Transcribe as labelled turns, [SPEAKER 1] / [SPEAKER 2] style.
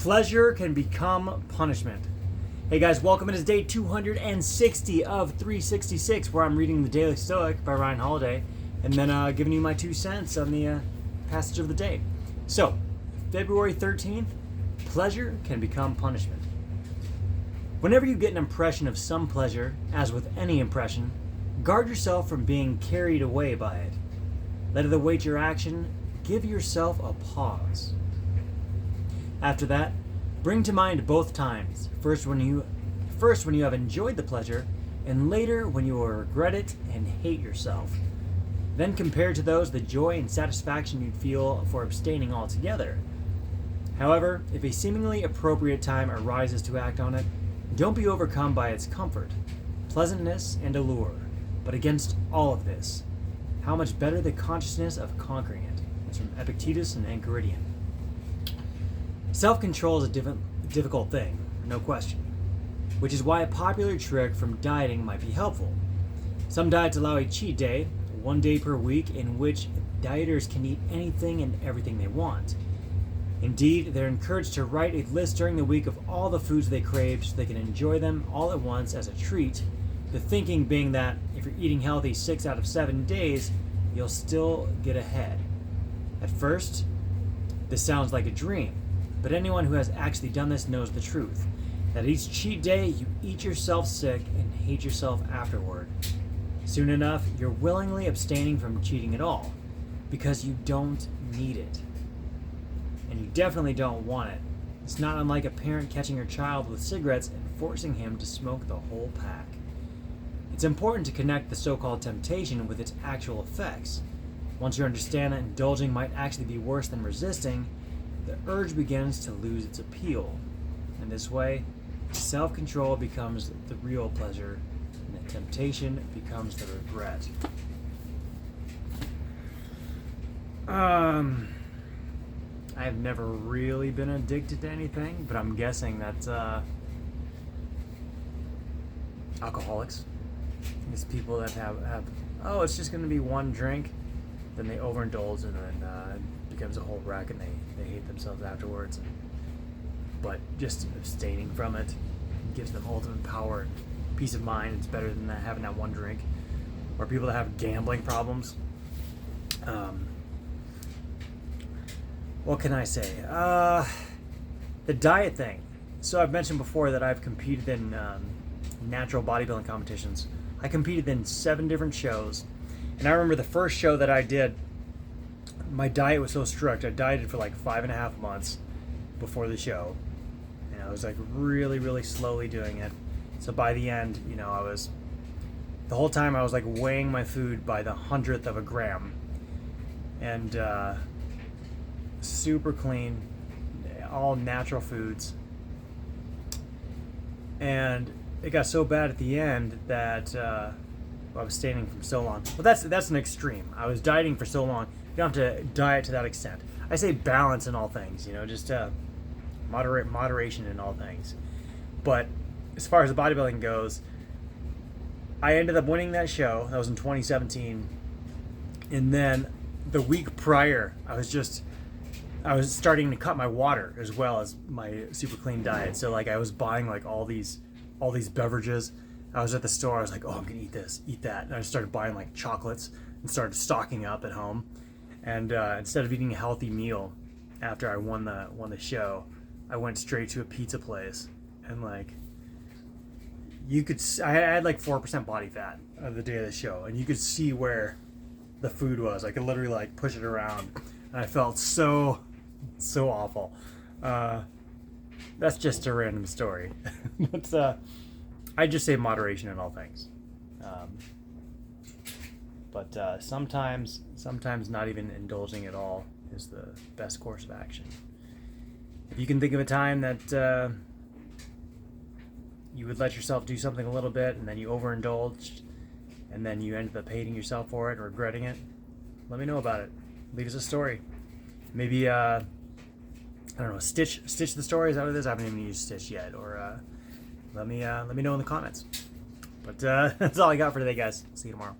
[SPEAKER 1] Pleasure can become punishment. Hey guys, welcome. It is day 260 of 366, where I'm reading The Daily Stoic by Ryan Holiday, and then giving you my 2 cents on the passage of the day. So, February 13th, pleasure can become punishment. Whenever you get an impression of some pleasure, as with any impression, guard yourself from being carried away by it. Let it await your action. Give yourself a pause. After that, bring to mind both times. First when you have enjoyed the pleasure, and later when you will regret it and hate yourself. Then compare to those the joy and satisfaction you'd feel for abstaining altogether. However, if a seemingly appropriate time arises to act on it, don't be overcome by its comfort, pleasantness, and allure. But against all of this, how much better the consciousness of conquering it. It's from Epictetus and Enchiridion. Self-control is a difficult thing, no question, which is why a popular trick from dieting might be helpful. Some diets allow a cheat day, 1 day per week, in which dieters can eat anything and everything they want. Indeed, they're encouraged to write a list during the week of all the foods they crave so they can enjoy them all at once as a treat, the thinking being that if you're eating healthy 6 out of 7 days, you'll still get ahead. At first, this sounds like a dream, but anyone who has actually done this knows the truth, that each cheat day you eat yourself sick and hate yourself afterward. Soon enough, you're willingly abstaining from cheating at all, because you don't need it. And you definitely don't want it. It's not unlike a parent catching their child with cigarettes and forcing him to smoke the whole pack. It's important to connect the so-called temptation with its actual effects. Once you understand that indulging might actually be worse than resisting, the urge begins to lose its appeal. In this way, self-control becomes the real pleasure, and the temptation becomes the regret. I've never really been addicted to anything, but I'm guessing that's alcoholics. It's people that have it's just going to be one drink, then they overindulge, and then it becomes a whole wreck, and they hate themselves afterwards. But just abstaining from it gives them ultimate power and peace of mind. It's better than having that one drink. Or people that have gambling problems. What can I say? The diet thing. So I've mentioned before that I've competed in natural bodybuilding competitions. I competed in 7 different shows. And I remember the first show that I did, my diet was so strict. I dieted for like 5.5 months before the show. And I was like really, really slowly doing it. So by the end, the whole time I was like weighing my food by the 100th of a gram. And super clean, all natural foods. And it got so bad at the end that I was abstaining from so long. Well, that's an extreme. I was dieting for so long. You don't have to diet to that extent. I say balance in all things, just moderation in all things. But as far as the bodybuilding goes, I ended up winning that show. That was in 2017. And then the week prior, I was starting to cut my water as well as my super clean diet. So like I was buying like all these beverages. I was at the store. I was like, oh, I'm gonna eat this, eat that. And I started buying like chocolates and started stocking up at home. And instead of eating a healthy meal after I won the show, I went straight to a pizza place. And like I had like 4% body fat the day of the show, and you could see where the food was. I could literally like push it around, and I felt so awful. That's just a random story. But I just say moderation in all things. But sometimes not even indulging at all is the best course of action. If you can think of a time that you would let yourself do something a little bit, and then you overindulged, and then you ended up hating yourself for it and regretting it, let me know about it. Leave us a story. Maybe I don't know, stitch the story. Is that what it is? I haven't even used Stitch yet. Or let me know in the comments. But that's all I got for today, guys. See you tomorrow.